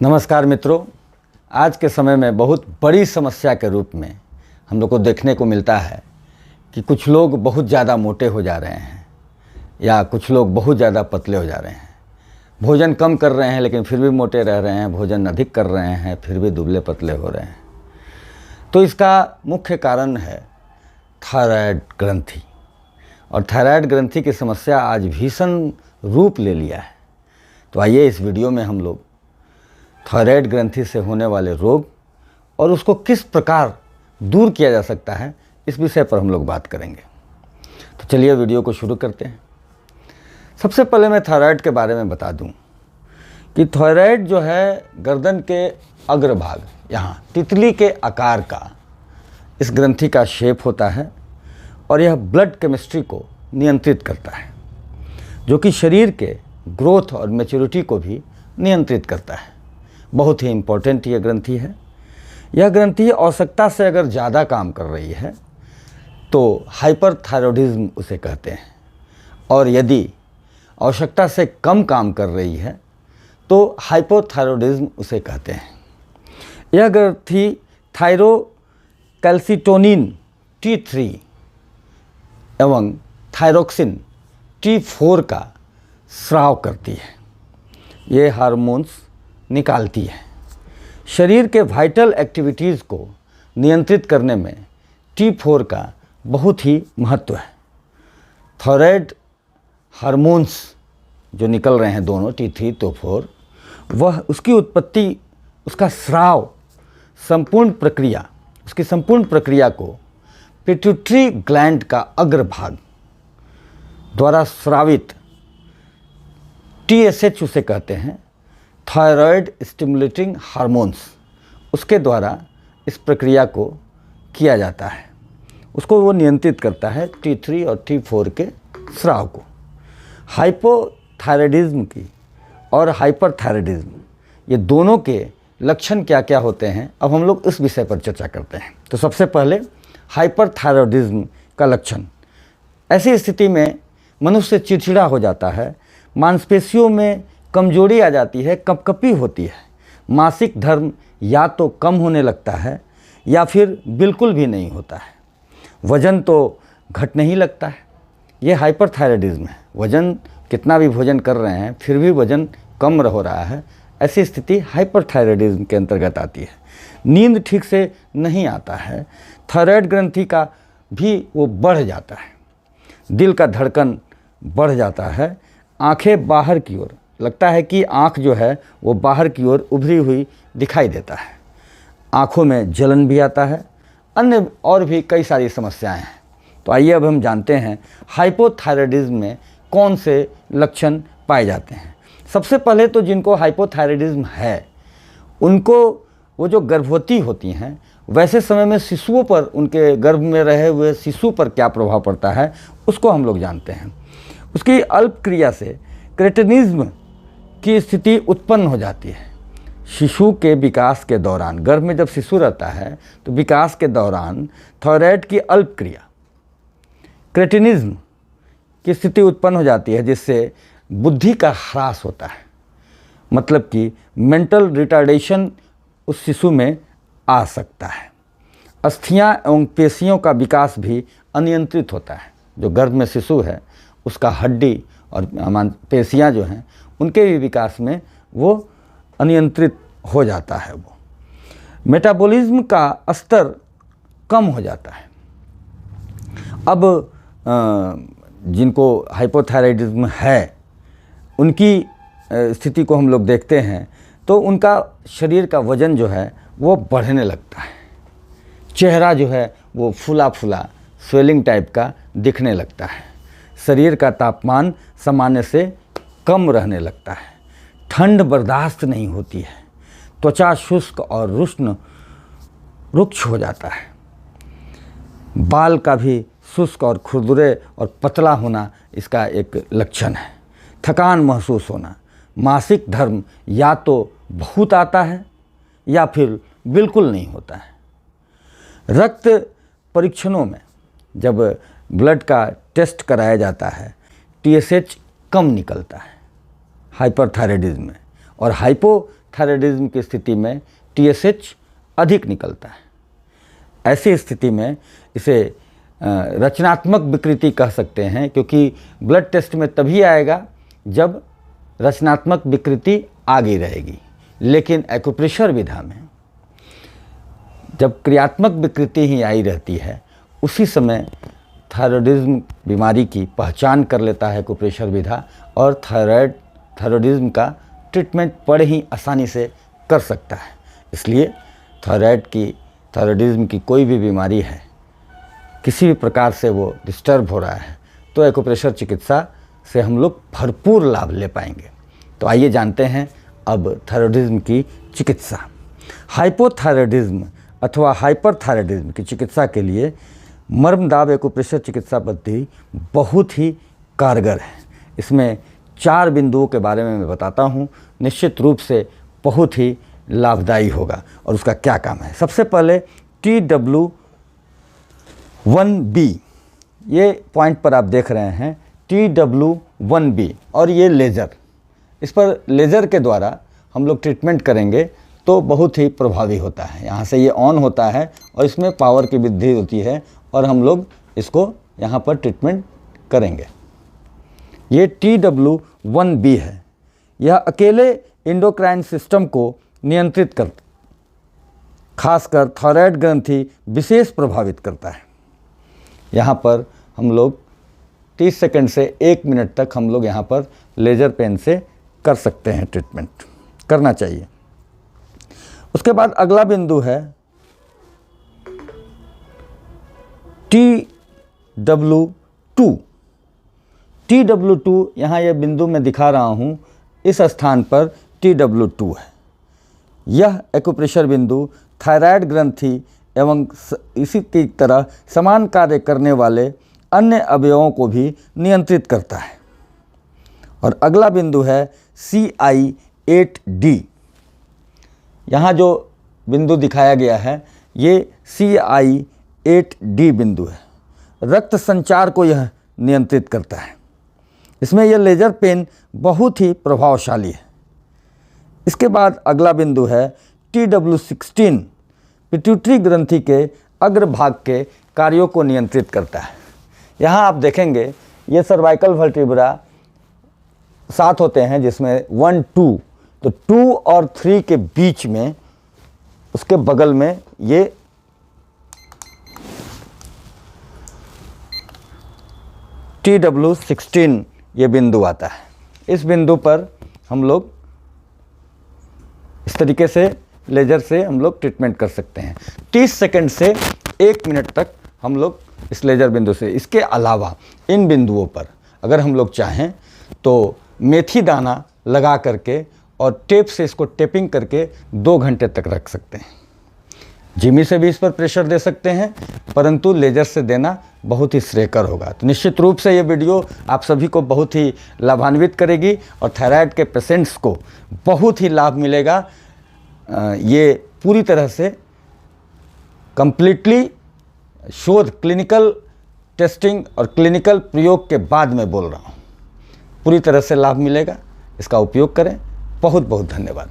नमस्कार मित्रों, आज के समय में बहुत बड़ी समस्या के रूप में हम लोग को देखने को मिलता है कि कुछ लोग बहुत ज़्यादा मोटे हो जा रहे हैं या कुछ लोग बहुत ज़्यादा पतले हो जा रहे हैं। भोजन कम कर रहे हैं लेकिन फिर भी मोटे रह रहे हैं, भोजन अधिक कर रहे हैं फिर भी दुबले पतले हो रहे हैं। तो इसका मुख्य कारण है थायराइड ग्रंथि। और थायराइड ग्रंथि की समस्या आज भीषण रूप ले लिया है। तो आइए इस वीडियो में हम लोग थायराइड ग्रंथि से होने वाले रोग और उसको किस प्रकार दूर किया जा सकता है, इस विषय पर हम लोग बात करेंगे। तो चलिए वीडियो को शुरू करते हैं। सबसे पहले मैं थायराइड के बारे में बता दूं कि थायराइड जो है गर्दन के अग्रभाग, यहाँ तितली के आकार का इस ग्रंथि का शेप होता है और यह ब्लड केमिस्ट्री को नियंत्रित करता है, जो कि शरीर के ग्रोथ और मैच्योरिटी को भी नियंत्रित करता है। बहुत ही इम्पोर्टेंट ये ग्रंथि है। यह ग्रंथि आवश्यकता से अगर ज़्यादा काम कर रही है तो हाइपरथायरॉयडिज्म उसे कहते हैं, और यदि आवश्यकता से कम काम कर रही है तो हाइपोथायरॉयडिज्म उसे कहते हैं। यह ग्रंथि थायरोकैल्सिटोनिन T3 एवं थायरोक्सिन T4 का स्राव करती है। ये हार्मोन्स निकालती है। शरीर के वाइटल एक्टिविटीज़ को नियंत्रित करने में T4 का बहुत ही महत्व है। थायराइड हार्मोन्स जो निकल रहे हैं दोनों T3 तो 4, वह उसकी उत्पत्ति, उसका स्राव, उसकी संपूर्ण प्रक्रिया को पिट्यूटरी ग्लैंड का अग्रभाग द्वारा स्रावित TSH उसे कहते हैं, थायराइड स्टिमुलेटिंग हार्मोन्स, उसके द्वारा इस प्रक्रिया को किया जाता है। उसको वो नियंत्रित करता है T3 और T4 के स्राव को। हाइपोथायरॉयडिज्म की और हाइपरथायरॉयडिज्म, ये दोनों के लक्षण क्या क्या होते हैं, अब हम लोग इस विषय पर चर्चा करते हैं। तो सबसे पहले हाइपरथायरॉयडिज्म का लक्षण। ऐसी स्थिति में मनुष्य चिड़चिड़ा हो जाता है, मांसपेशियों में कमजोरी आ जाती है, कँपकँपी होती है, मासिक धर्म या तो कम होने लगता है या फिर बिल्कुल भी नहीं होता है, वज़न तो घटने ही लगता है। ये हाइपरथायरॉयडिज्म है। वज़न कितना भी भोजन कर रहे हैं फिर भी वज़न कम हो रहा है, ऐसी स्थिति हाइपरथायरॉयडिज्म के अंतर्गत आती है। नींद ठीक से नहीं आता है, थायराइड ग्रंथि का भी वो बढ़ जाता है, दिल का धड़कन बढ़ जाता है, आंखें बाहर की ओर, लगता है कि आँख जो है वो बाहर की ओर उभरी हुई दिखाई देता है, आँखों में जलन भी आता है, अन्य और भी कई सारी समस्याएं हैं। तो आइए अब हम जानते हैं हाइपोथायरॉयडिज्म में कौन से लक्षण पाए जाते हैं। सबसे पहले तो जिनको हाइपोथायरॉयडिज्म है उनको, वो जो गर्भवती होती हैं, वैसे समय में शिशुओं पर, उनके गर्भ में रहे हुए शिशु पर क्या प्रभाव पड़ता है उसको हम लोग जानते हैं। उसकी अल्प क्रिया से क्रेटिनिज्म की स्थिति उत्पन्न हो जाती है। शिशु के विकास के दौरान, गर्भ में जब शिशु रहता है तो विकास के दौरान थायराइड की अल्प क्रिया, क्रेटिनिज्म की स्थिति उत्पन्न हो जाती है, जिससे बुद्धि का ह्रास होता है, मतलब कि मेंटल रिटार्डेशन उस शिशु में आ सकता है। अस्थियां एवं पेशियों का विकास भी अनियंत्रित होता है। जो गर्भ में शिशु है उसका हड्डी और पेशियां जो हैं उनके भी विकास में वो अनियंत्रित हो जाता है। वो मेटाबॉलिज्म का स्तर कम हो जाता है। अब जिनको हाइपोथायरॉयडिज्म है उनकी स्थिति को हम लोग देखते हैं तो उनका शरीर का वज़न जो है वो बढ़ने लगता है, चेहरा जो है वो फूला फूला स्वेलिंग टाइप का दिखने लगता है, शरीर का तापमान सामान्य से कम रहने लगता है, ठंड बर्दाश्त नहीं होती है, त्वचा शुष्क और रुक्ष हो जाता है, बाल का भी शुष्क और खुरदुरे और पतला होना इसका एक लक्षण है, थकान महसूस होना, मासिक धर्म या तो बहुत आता है या फिर बिल्कुल नहीं होता है। रक्त परीक्षणों में जब ब्लड का टेस्ट कराया जाता है TSH कम निकलता है हाइपरथायरॉयडिज्म में, और हाइपो थायराइडिज्म की स्थिति में TSH अधिक निकलता है। ऐसी स्थिति में इसे रचनात्मक विकृति कह सकते हैं, क्योंकि ब्लड टेस्ट में तभी आएगा जब रचनात्मक विकृति आ गई रहेगी। लेकिन एक्यूप्रेशर विधा में जब क्रियात्मक विकृति ही आई रहती है, उसी समय थायराइडिज्म बीमारी की पहचान कर लेता है एक्यूप्रेशर विधा, और थायराइडिज्म का ट्रीटमेंट बड़े ही आसानी से कर सकता है। इसलिए थायराइडिज्म की कोई भी बीमारी है, किसी भी प्रकार से वो डिस्टर्ब हो रहा है, तो एक्यूप्रेशर चिकित्सा से हम लोग भरपूर लाभ ले पाएंगे। तो आइए जानते हैं अब थायराइडिज्म की चिकित्सा। हाइपोथायराइडिज्म अथवा हाइपरथायराइडिज्म की चिकित्सा के लिए मर्मदाब एक्यूप्रेशर चिकित्सा पद्धति बहुत ही कारगर है। इसमें 4 बिंदुओं के बारे में मैं बताता हूँ, निश्चित रूप से बहुत ही लाभदायी होगा और उसका क्या काम है। सबसे पहले TW1B, ये पॉइंट पर आप देख रहे हैं TW1B, और ये लेज़र, इस पर लेज़र के द्वारा हम लोग ट्रीटमेंट करेंगे तो बहुत ही प्रभावी होता है। यहाँ से ये ऑन होता है और इसमें पावर की वृद्धि होती है और हम लोग इसको यहाँ पर ट्रीटमेंट करेंगे। ये TW1B है। यह अकेले एंडोक्राइन सिस्टम को नियंत्रित कर, खासकर थायराइड ग्रंथि विशेष प्रभावित करता है। यहाँ पर हम लोग 30 सेकंड से 1 मिनट तक हम लोग यहाँ पर लेज़र पेन से कर सकते हैं, ट्रीटमेंट करना चाहिए। उसके बाद अगला बिंदु है TW2। TW2 यहाँ ये बिंदु मैं दिखा रहा हूँ, इस स्थान पर TW2 है। यह एक्यूप्रेशर बिंदु थायराइड ग्रंथि एवं इसी की तरह समान कार्य करने वाले अन्य अवयवों को भी नियंत्रित करता है। और अगला बिंदु है CI8D। यहाँ जो बिंदु दिखाया गया है ये CI8D बिंदु है। रक्त संचार को यह नियंत्रित करता है। इसमें यह लेज़र पेन बहुत ही प्रभावशाली है। इसके बाद अगला बिंदु है TW16। पिट्यूटरी ग्रंथि के अग्रभाग के कार्यों को नियंत्रित करता है। यहाँ आप देखेंगे ये सर्वाइकल वर्टिब्रा 7 होते हैं, जिसमें 1, 2, तो 2 और 3 के बीच में, उसके बगल में ये TW16 ये बिंदु आता है। इस बिंदु पर हम लोग इस तरीके से लेज़र से हम लोग ट्रीटमेंट कर सकते हैं। 30 सेकंड से 1 मिनट तक हम लोग इस लेज़र बिंदु से, इसके अलावा इन बिंदुओं पर अगर हम लोग चाहें तो मेथी दाना लगा करके और टेप से इसको टेपिंग करके 2 घंटे तक रख सकते हैं। जिमी से भी इस पर प्रेशर दे सकते हैं, परंतु लेज़र से देना बहुत ही श्रेयकर होगा। तो निश्चित रूप से ये वीडियो आप सभी को बहुत ही लाभान्वित करेगी और थायराइड के पेशेंट्स को बहुत ही लाभ मिलेगा। ये पूरी तरह से कंप्लीटली शोध, क्लिनिकल टेस्टिंग और क्लिनिकल प्रयोग के बाद मैं बोल रहा हूँ, पूरी तरह से लाभ मिलेगा। इसका उपयोग करें। बहुत बहुत धन्यवाद।